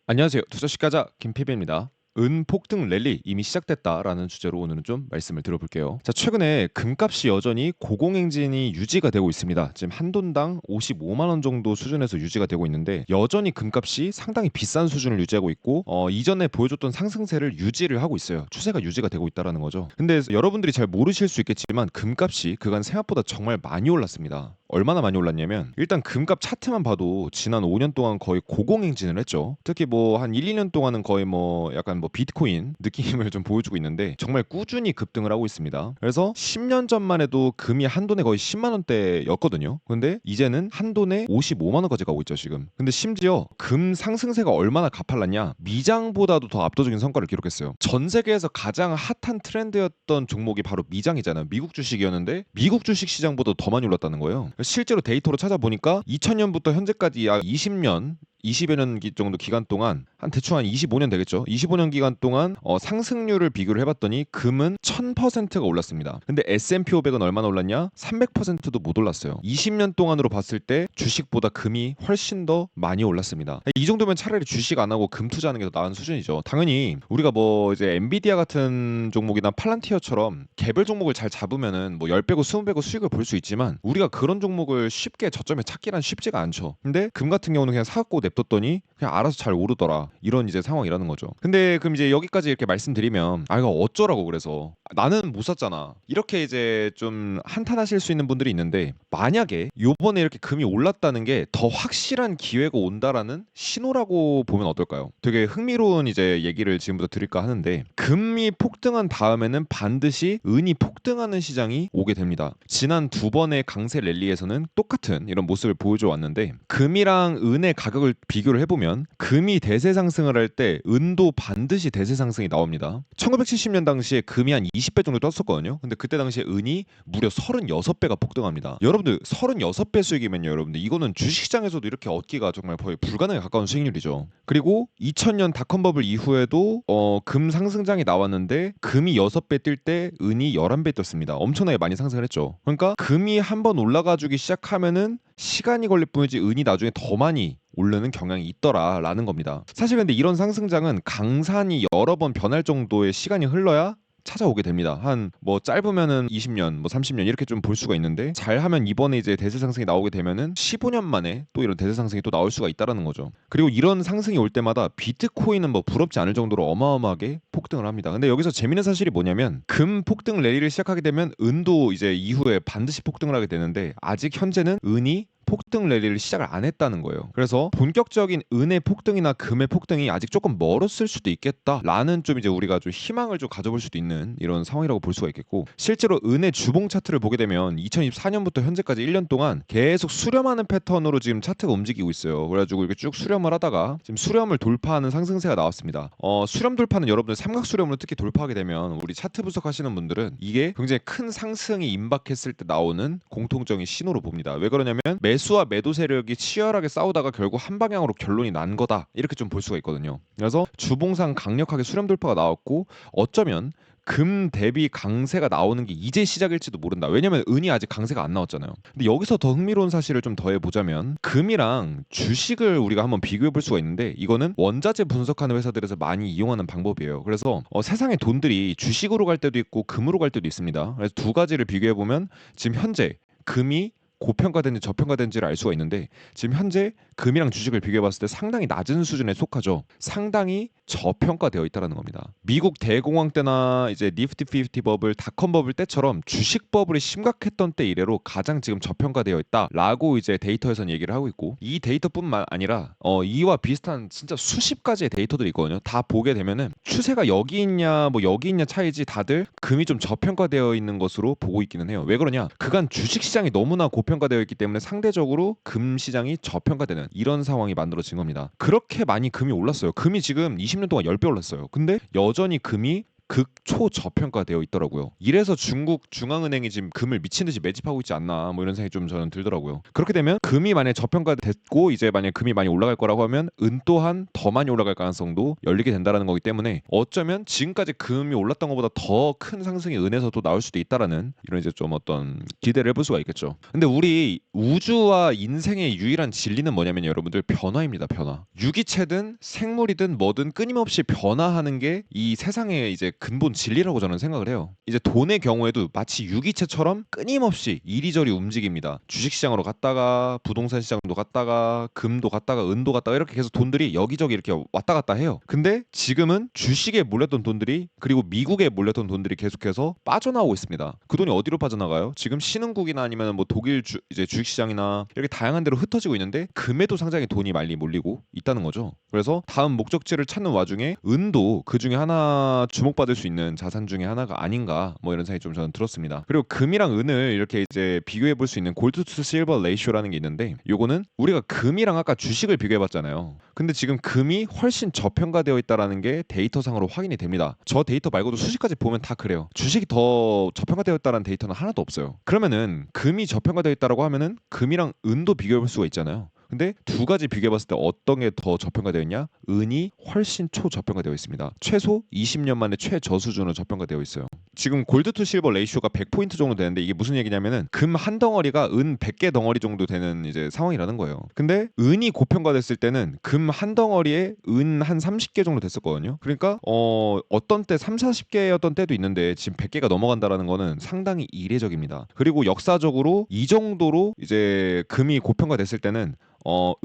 안녕하세요. 투자시가자 김PB입니다. 은 폭등 랠리 이미 시작됐다라는 주제로 오늘은 좀 말씀을 드려볼게요. 자, 최근에 금값이 여전히 고공행진이 유지가 되고 있습니다. 지금 한 돈당 55만 원 정도 수준에서 유지가 되고 있는데 여전히 금값이 상당히 비싼 수준을 유지하고 있고 이전에 보여줬던 상승세를 유지를 하고 있어요. 추세가 유지가 되고 있다라는 거죠. 근데 여러분들이 잘 모르실 수 있겠지만 금값이 그간 생각보다 정말 많이 올랐습니다. 얼마나 많이 올랐냐면 일단 금값 차트만 봐도 지난 5년 동안 거의 고공행진을 했죠. 특히 뭐 한 1, 2년 동안은 거의 뭐 약간 뭐 비트코인 느낌을 좀 보여주고 있는데 정말 꾸준히 급등을 하고 있습니다. 그래서 10년 전만 해도 금이 한 돈에 거의 10만 원대였거든요. 근데 이제는 한 돈에 55만 원까지 가고 있죠, 지금. 근데 심지어 금 상승세가 얼마나 가팔랐냐? 미장보다도 더 압도적인 성과를 기록했어요. 전 세계에서 가장 핫한 트렌드였던 종목이 바로 미장이잖아요. 미국 주식이었는데 미국 주식 시장보다 더 많이 올랐다는 거예요. 실제로 데이터로 찾아보니까 2000년부터 현재까지 약 20년 20여 년 정도 기간 동안 한 대충 한 25년 되겠죠. 25년 기간 동안 상승률을 비교를 해봤더니 금은 1000%가 올랐습니다. 근데 S&P 500은 얼마나 올랐냐? 300%도 못 올랐어요. 20년 동안으로 봤을 때 주식보다 금이 훨씬 더 많이 올랐습니다. 이 정도면 차라리 주식 안 하고 금 투자하는 게 더 나은 수준이죠. 당연히 우리가 뭐 이제 엔비디아 같은 종목이나 팔란티어처럼 개별 종목을 잘 잡으면은 뭐 10배고 20배고 수익을 볼 수 있지만 우리가 그런 종목을 쉽게 저점에 찾기란 쉽지가 않죠. 근데 금 같은 경우는 그냥 사갖고 냅뒀더니 그냥 알아서 잘 오르더라, 이런 이제 상황이라는 거죠. 근데 그럼 이제 여기까지 이렇게 말씀드리면 이거 어쩌라고, 그래서 나는 못 샀잖아, 이렇게 이제 좀 한탄하실 수 있는 분들이 있는데, 만약에 요번에 이렇게 금이 올랐다는 게 더 확실한 기회가 온다라는 신호라고 보면 어떨까요? 되게 흥미로운 이제 얘기를 지금부터 드릴까 하는데, 금이 폭등한 다음에는 반드시 은이 폭등하는 시장이 오게 됩니다. 지난 두 번의 강세 랠리에서는 똑같은 이런 모습을 보여줘 왔는데, 금이랑 은의 가격을 비교를 해보면 금이 대세 상승을 할 때 은도 반드시 대세 상승이 나옵니다. 1970년 당시에 금이 한 20배 정도 떴었거든요. 근데 그때 당시에 은이 무려 36배가 폭등합니다. 여러분들 36배 수익이면요, 여러분들 이거는 주식시장에서도 이렇게 얻기가 정말 거의 불가능에 가까운 수익률이죠. 그리고 2000년 닷컴 버블 이후에도 금 상승장이 나왔는데 금이 6배 뜰 때 은이 11배 떴습니다. 엄청나게 많이 상승을 했죠. 그러니까 금이 한번 올라가주기 시작하면은 시간이 걸릴 뿐이지 은이 나중에 더 많이 오르는 경향이 있더라라는 겁니다. 사실 근데 이런 상승장은 강산이 여러 번 변할 정도의 시간이 흘러야 찾아오게 됩니다. 한 뭐 짧으면은 20년, 뭐 30년 이렇게 좀 볼 수가 있는데, 잘하면 이번에 이제 대세 상승이 나오게 되면은 15년 만에 또 이런 대세 상승이 또 나올 수가 있다라는 거죠. 그리고 이런 상승이 올 때마다 비트코인은 뭐 부럽지 않을 정도로 어마어마하게 폭등을 합니다. 근데 여기서 재밌는 사실이 뭐냐면, 금 폭등 랠리를 시작하게 되면 은도 이제 이후에 반드시 폭등을 하게 되는데, 아직 현재는 은이 폭등 랠리를 시작을 안 했다는 거예요. 그래서 본격적인 은의 폭등이나 금의 폭등이 아직 조금 멀었을 수도 있겠다라는 좀 이제 우리가 좀 희망을 좀 가져볼 수도 있는 이런 상황이라고 볼 수가 있겠고, 실제로 은의 주봉 차트를 보게 되면 2024년부터 현재까지 1년 동안 계속 수렴하는 패턴으로 지금 차트가 움직이고 있어요. 그래가지고 이렇게 쭉 수렴을 하다가 지금 수렴을 돌파하는 상승세가 나왔습니다. 수렴 돌파는 여러분들 삼각 수렴으로 특히 돌파하게 되면 우리 차트 분석하시는 분들은 이게 굉장히 큰 상승이 임박했을 때 나오는 공통적인 신호로 봅니다. 왜 그러냐면 매수와 매도 세력이 치열하게 싸우다가 결국 한 방향으로 결론이 난 거다, 이렇게 좀 볼 수가 있거든요. 그래서 주봉상 강력하게 수렴 돌파가 나왔고, 어쩌면 금 대비 강세가 나오는 게 이제 시작일지도 모른다. 왜냐면 은이 아직 강세가 안 나왔잖아요. 근데 여기서 더 흥미로운 사실을 좀 더해보자면, 금이랑 주식을 우리가 한번 비교해 볼 수가 있는데, 이거는 원자재 분석하는 회사들에서 많이 이용하는 방법이에요. 그래서 세상의 돈들이 주식으로 갈 때도 있고 금으로 갈 때도 있습니다. 그래서 두 가지를 비교해 보면 지금 현재 금이 고평가된지 저평가된지를 알 수가 있는데, 지금 현재 금이랑 주식을 비교해봤을 때 상당히 낮은 수준에 속하죠. 상당히 저평가되어 있다는 겁니다. 미국 대공황 때나 이제 니프티 50 버블, 닷컴 버블 때처럼 주식 버블이 심각했던 때 이래로 가장 지금 저평가되어 있다라고 이제 데이터에서는 얘기를 하고 있고, 이 데이터뿐만 아니라 이와 비슷한 진짜 수십 가지의 데이터들이 있거든요. 다 보게 되면은 추세가 여기 있냐 뭐 여기 있냐 차이지, 다들 금이 좀 저평가되어 있는 것으로 보고 있기는 해요. 왜 그러냐? 그간 주식 시장이 너무나 고평가되어 있기 때문에 상대적으로 금 시장이 저평가되는 이런 상황이 만들어진 겁니다. 그렇게 많이 금이 올랐어요. 금이 지금 20년 동안 10배 올랐어요. 근데 여전히 금이 극초 저평가되어 있더라고요. 이래서 중국 중앙은행이 지금 금을 미친 듯이 매집하고 있지 않나 뭐 이런 생각이 좀 저는 들더라고요. 그렇게 되면 금이 만약에 저평가됐고 이제 만약에 금이 많이 올라갈 거라고 하면 은 또한 더 많이 올라갈 가능성도 열리게 된다라는 거기 때문에 어쩌면 지금까지 금이 올랐던 것보다 더 큰 상승이 은에서도 나올 수도 있다라는 이런 이제 좀 어떤 기대를 해볼 수가 있겠죠. 근데 우리 우주와 인생의 유일한 진리는 뭐냐면 여러분들 변화입니다. 변화. 유기체든 생물이든 뭐든 끊임없이 변화하는 게 이 세상의 이제 근본 진리라고 저는 생각을 해요. 이제 돈의 경우에도 마치 유기체처럼 끊임없이 이리저리 움직입니다. 주식시장으로 갔다가 부동산 시장도 갔다가 금도 갔다가 은도 갔다가 이렇게 계속 돈들이 여기저기 이렇게 왔다 갔다 해요. 근데 지금은 주식에 몰렸던 돈들이 그리고 미국에 몰렸던 돈들이 계속해서 빠져나오고 있습니다. 그 돈이 어디로 빠져나가요? 지금 신흥국이나 아니면 뭐 독일 이제 주식시장이나 이렇게 다양한 데로 흩어지고 있는데 금에도 상당히 돈이 많이 몰리고 있다는 거죠. 그래서 다음 목적지를 찾는 와중에 은도 그 중에 하나 주목받을 수 있는 자산 중에 하나가 아닌가 뭐 이런 생각이 좀 저는 들었습니다. 그리고 금이랑 은을 이렇게 이제 비교해 볼 수 있는 골드 투 실버 레이쇼라는 게 있는데 요거는 우리가 금이랑 아까 주식을 비교해 봤잖아요. 근데 지금 금이 훨씬 저평가되어 있다라는 게 데이터상으로 확인이 됩니다. 저 데이터 말고도 수식까지 보면 다 그래요. 주식이 더 저평가되어 있다는 데이터는 하나도 없어요. 그러면은 금이 저평가되어 있다라고 하면은 금이랑 은도 비교해 볼 수가 있잖아요. 근데 두 가지 비교해봤을 때 어떤 게 더 저평가되어 있냐? 은이 훨씬 초저평가되어 있습니다. 최소 20년 만에 최저수준으로 저평가되어 있어요. 지금 골드 투 실버 레이쇼가 100포인트 정도 되는데 이게 무슨 얘기냐면은 금 한 덩어리가 은 100개 덩어리 정도 되는 이제 상황이라는 거예요. 근데 은이 고평가됐을 때는 금 한 덩어리에 은 한 30개 정도 됐었거든요. 그러니까 어떤 때 3, 40개였던 때도 있는데 지금 100개가 넘어간다라는 거는 상당히 이례적입니다. 그리고 역사적으로 이 정도로 이제 금이 고평가됐을 때는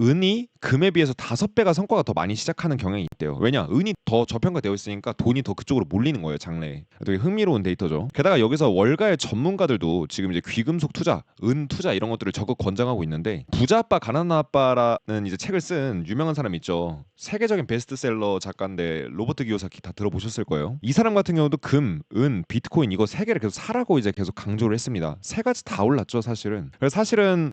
은이 금에 비해서 5배가 성과가 더 많이 시작하는 경향이 있대요. 왜냐? 은이 더 저평가되어 있으니까 돈이 더 그쪽으로 몰리는 거예요, 장래에. 되게 흥미로운 데이터죠. 게다가 여기서 월가의 전문가들도 지금 이제 귀금속 투자, 은 투자 이런 것들을 적극 권장하고 있는데 부자 아빠 가난한 아빠라는 이제 책을 쓴 유명한 사람 있죠. 세계적인 베스트셀러 작가인데 로버트 기요사키 다 들어보셨을 거예요. 이 사람 같은 경우도 금, 은, 비트코인 이거 세 개를 계속 사라고 이제 계속 강조를 했습니다. 세 가지 다 올랐죠, 사실은. 그래서 사실은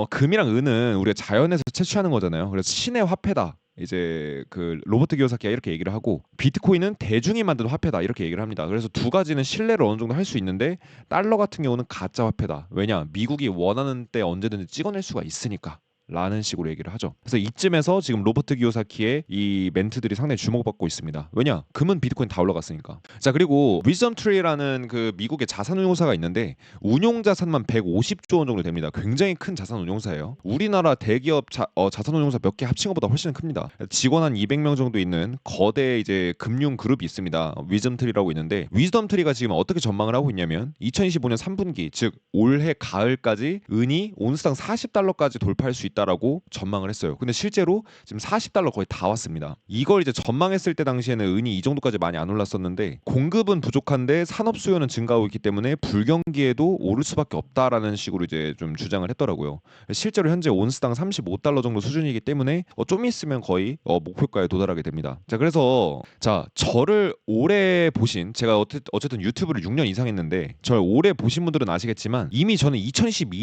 금이랑 은은 우리가 자연에서 채취하는 거잖아요. 그래서 신의 화폐다. 이제 그 로버트 기요사키가 이렇게 얘기를 하고 비트코인은 대중이 만든 화폐다 이렇게 얘기를 합니다. 그래서 두 가지는 신뢰를 어느 정도 할 수 있는데 달러 같은 경우는 가짜 화폐다. 왜냐? 미국이 원하는 때 언제든지 찍어낼 수가 있으니까. 라는 식으로 얘기를 하죠. 그래서 이쯤에서 지금 로버트 기요사키의 이 멘트들이 상당히 주목받고 있습니다. 왜냐? 금은 비트코인 다 올라갔으니까. 자, 그리고 위즈덤 트리라는 그 미국의 자산 운용사가 있는데 운용 자산만 150조 원 정도 됩니다. 굉장히 큰 자산 운용사예요. 우리나라 대기업 자산 운용사 몇 개 합친 것보다 훨씬 큽니다. 직원 한 200명 정도 있는 거대 이제 금융 그룹이 있습니다. 위즈덤 트리라고 있는데 위즈덤 트리가 지금 어떻게 전망을 하고 있냐면 2025년 3분기 즉 올해 가을까지 은이 온스당 40달러까지 돌파할 수 있다라고 전망을 했어요. 근데 실제로 지금 40달러 거의 다 왔습니다. 이걸 이제 전망했을 때 당시에는 은이 이 정도까지 많이 안 올랐었는데 공급은 부족한데 산업 수요는 증가하고 있기 때문에 불경기에도 오를 수밖에 없다라는 식으로 이제 좀 주장을 했더라고요. 실제로 현재 온스당 35달러 정도 수준이기 때문에 좀 있으면 거의 목표가에 도달하게 됩니다. 자, 그래서 자, 저를 오래 보신 제가 어쨌든 유튜브를 6년 이상 했는데 저를 오래 보신 분들은 아시겠지만 이미 저는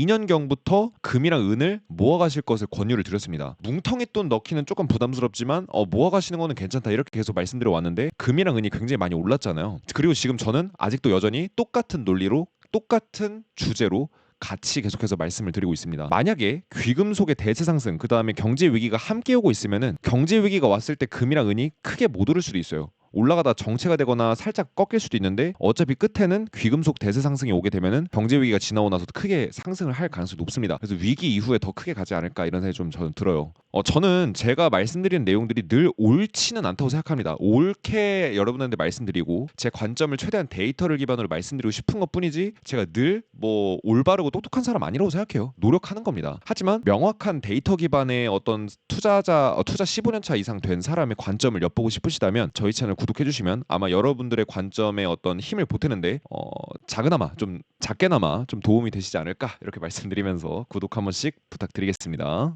2012년경부터 금이랑 은을 모아가실 것을 권유를 드렸습니다. 뭉텅이 돈 넣기는 조금 부담스럽지만 모아가시는 거는 괜찮다 이렇게 계속 말씀드려 왔는데 금이랑 은이 굉장히 많이 올랐잖아요. 그리고 지금 저는 아직도 여전히 똑같은 논리로 똑같은 주제로 같이 계속해서 말씀을 드리고 있습니다. 만약에 귀금속의 대세 상승 그 다음에 경제 위기가 함께 오고 있으면은 경제 위기가 왔을 때 금이랑 은이 크게 못 오를 수도 있어요. 올라가다 정체가 되거나 살짝 꺾일 수도 있는데 어차피 끝에는 귀금속 대세 상승이 오게 되면은 경제 위기가 지나고 나서도 크게 상승을 할 가능성이 높습니다. 그래서 위기 이후에 더 크게 가지 않을까 이런 생각이 좀 저는 들어요. 저는 제가 말씀드리는 내용들이 늘 옳지는 않다고 생각합니다. 옳게 여러분한테 말씀드리고 제 관점을 최대한 데이터를 기반으로 말씀드리고 싶은 것뿐이지 제가 늘 뭐 올바르고 똑똑한 사람 아니라고 생각해요. 노력하는 겁니다. 하지만 명확한 데이터 기반의 어떤 투자 15년 차 이상 된 사람의 관점을 엿보고 싶으시다면 저희 채널 구독해 주시면 아마 여러분들의 관점에 어떤 힘을 보태는데 작게나마 좀 도움이 되시지 않을까 이렇게 말씀드리면서 구독 한 번씩 부탁드리겠습니다.